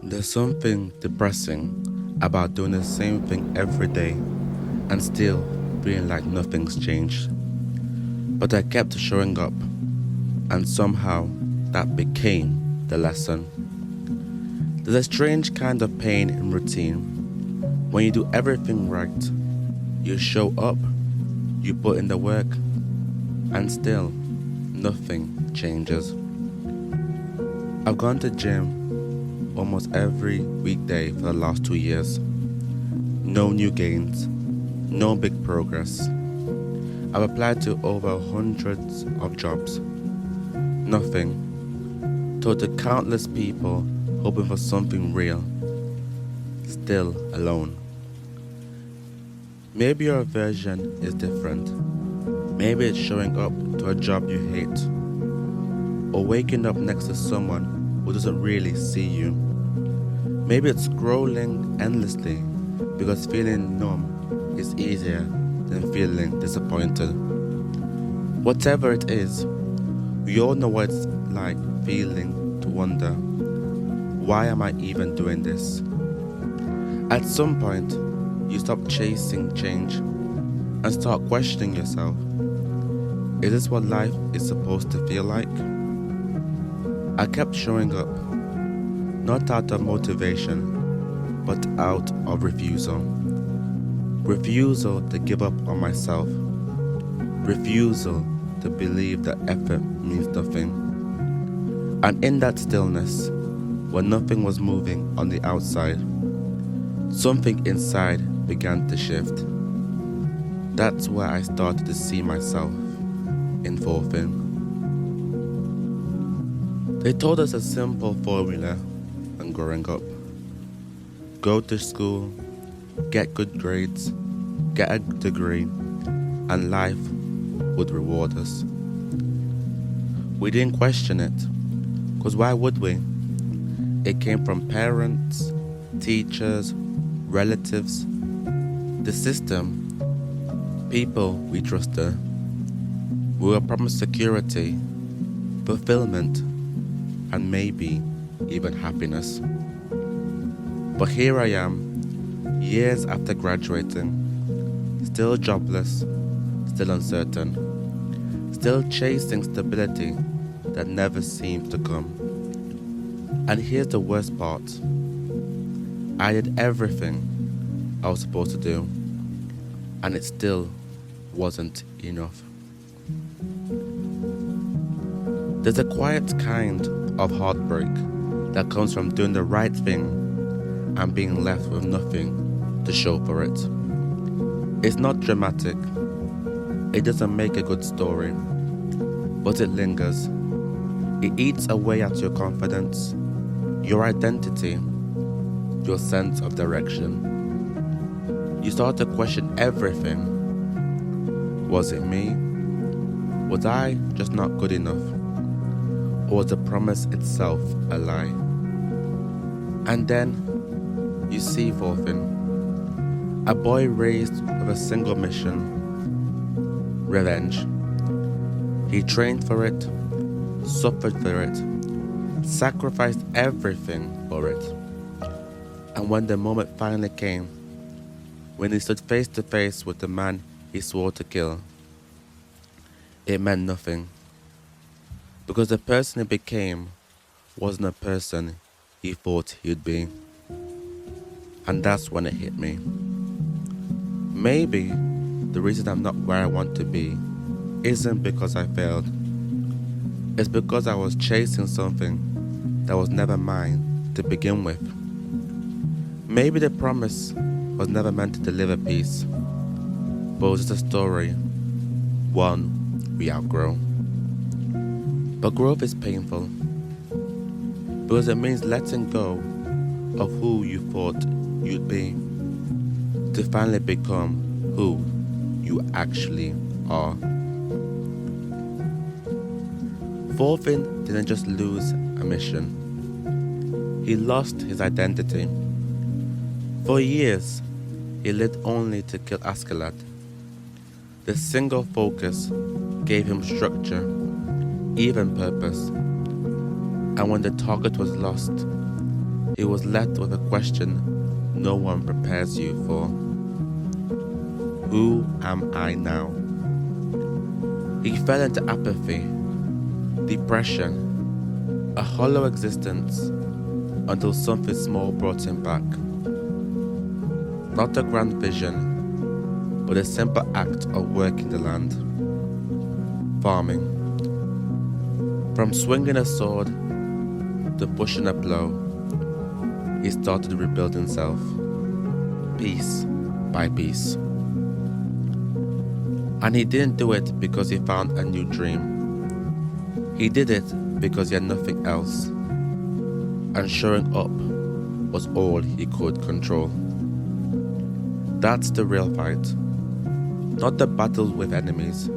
There's something depressing about doing the same thing every day and still feeling like nothing's changed. But I kept showing up, and somehow that became the lesson. There's a strange kind of pain in routine. When you do everything right, you show up, you put in the work, and still nothing changes. I've gone to gym almost every weekday for the last 2 years. No new gains, no big progress. I've applied to over hundreds of jobs. Nothing. Talked to countless people hoping for something real. Still alone. Maybe your version is different. Maybe it's showing up to a job you hate, or waking up next to someone who doesn't really see you. Maybe it's scrolling endlessly because feeling numb is easier than feeling disappointed. Whatever it is, we all know what it's like feeling to wonder, why am I even doing this? At some point, you stop chasing change and start questioning yourself. Is this what life is supposed to feel like? I kept showing up, not out of motivation, but out of refusal. Refusal to give up on myself. Refusal to believe that effort means nothing. And in that stillness, when nothing was moving on the outside, something inside began to shift. That's where I started to see myself in Thorfinn. They told us a simple formula when growing up. Go to school, get good grades, get a degree, and life would reward us. We didn't question it, because why would we? It came from parents, teachers, relatives, the system, people we trusted. We were promised security, fulfillment, and maybe even happiness. But here I am, years after graduating, still jobless, still uncertain, still chasing stability that never seems to come. And here's the worst part. I did everything I was supposed to do, and it still wasn't enough. There's a quiet kind of heartbreak that comes from doing the right thing and being left with nothing to show for it. It's not dramatic, it doesn't make a good story, but it lingers. It eats away at your confidence, your identity, your sense of direction. You start to question everything. Was it me? Was I just not good enough? Or was the promise itself a lie? And then you see Thorfinn, a boy raised with a single mission: revenge. He trained for it, suffered for it, sacrificed everything for it. And when the moment finally came, when he stood face to face with the man he swore to kill, it meant nothing. Because the person he became wasn't a person he thought he'd be. And that's when it hit me. Maybe the reason I'm not where I want to be isn't because I failed. It's because I was chasing something that was never mine to begin with. Maybe the promise was never meant to deliver peace, but it was just a story, one we outgrow. But growth is painful, because it means letting go of who you thought you'd be, to finally become who you actually are. Thorfinn didn't just lose a mission, he lost his identity. For years, he lived only to kill Askeladd. The single focus gave him structure, even purpose. And when the target was lost, he was left with a question no one prepares you for. Who am I now? He fell into apathy, depression, a hollow existence, until something small brought him back. Not a grand vision, but a simple act of working the land. Farming. From swinging a sword to pushing a plow, he started to rebuild himself, piece by piece. And he didn't do it because he found a new dream. He did it because he had nothing else, and showing up was all he could control. That's the real fight. Not the battle with enemies,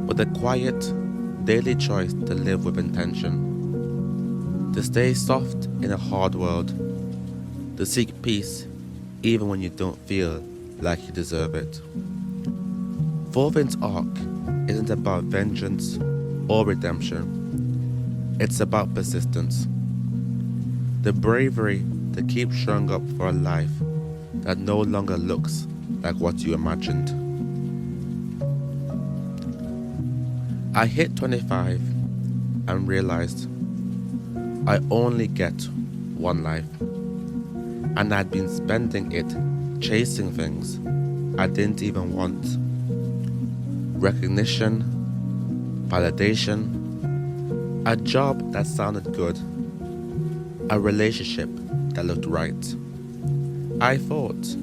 but the quiet, daily choice to live with intention. To stay soft in a hard world. To seek peace even when you don't feel like you deserve it. Thorfinn's arc isn't about vengeance or redemption. It's about persistence. The bravery to keep showing up for a life that no longer looks like what you imagined. I hit 25 and realized I only get one life, and I'd been spending it chasing things I didn't even want. Recognition, validation, a job that sounded good, a relationship that looked right. I thought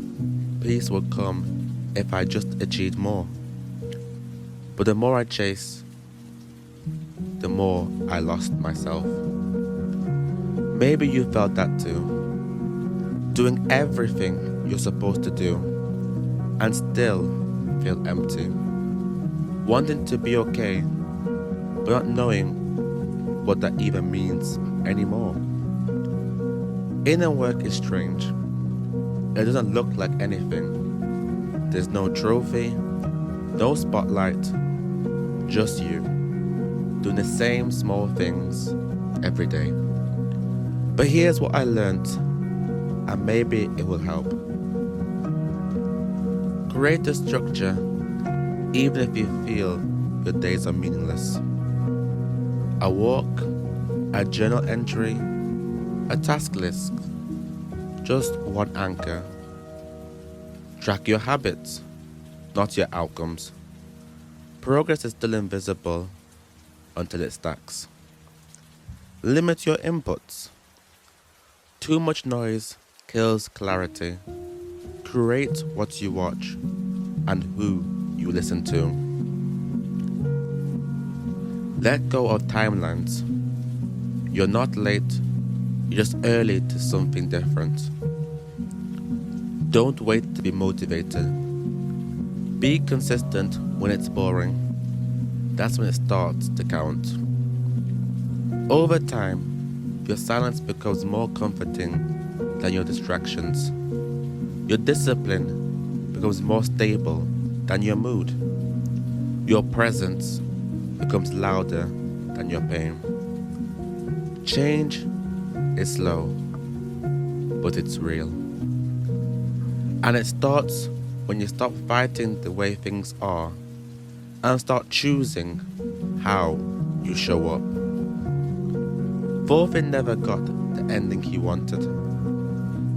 peace would come if I just achieved more. But the more I chased, the more I lost myself. Maybe you felt that too. Doing everything you're supposed to do and still feel empty. Wanting to be okay, but not knowing what that even means anymore. Inner work is strange. It doesn't look like anything. There's no trophy, no spotlight, just you, doing the same small things every day. But here's what I learned, and maybe it will help. Create a structure, even if you feel your days are meaningless. A walk, a journal entry, a task list, just one anchor. Track your habits, not your outcomes. Progress is still invisible until it stacks. Limit your inputs. Too much noise kills clarity. Create what you watch and who you listen to. Let go of timelines. You're not late, you're just early to something different. Don't wait to be motivated. Be consistent when it's boring. That's when it starts to count. Over time, your silence becomes more comforting than your distractions. Your discipline becomes more stable than your mood. Your presence becomes louder than your pain. Change is slow, but it's real. And it starts when you stop fighting the way things are and start choosing how you show up. Thorfinn never got the ending he wanted.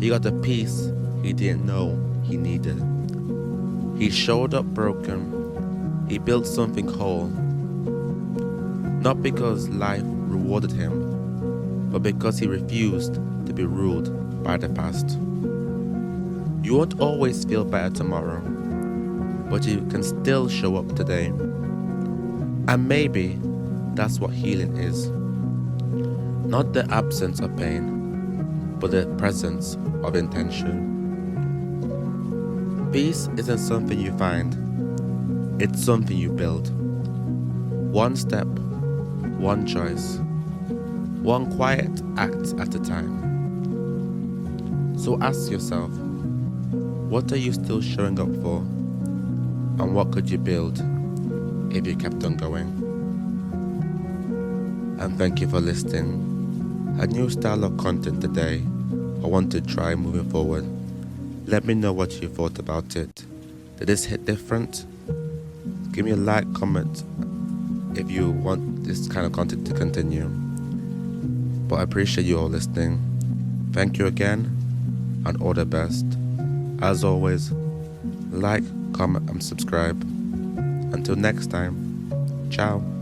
He got the peace he didn't know he needed. He showed up broken. He built something whole. Not because life rewarded him, but because he refused to be ruled by the past. You won't always feel better tomorrow, but you can still show up today. And maybe that's what healing is. Not the absence of pain, but the presence of intention. Peace isn't something you find, it's something you build. One step, one choice, one quiet act at a time. So ask yourself, what are you still showing up for? And what could you build if you kept on going? And thank you for listening. A new style of content today or want to try moving forward. Let me know what you thought about it. Did this hit different? Give me a like, comment if you want this kind of content to continue. But I appreciate you all listening. Thank you again, and all the best. As always, like, comment and subscribe. Until next time, ciao.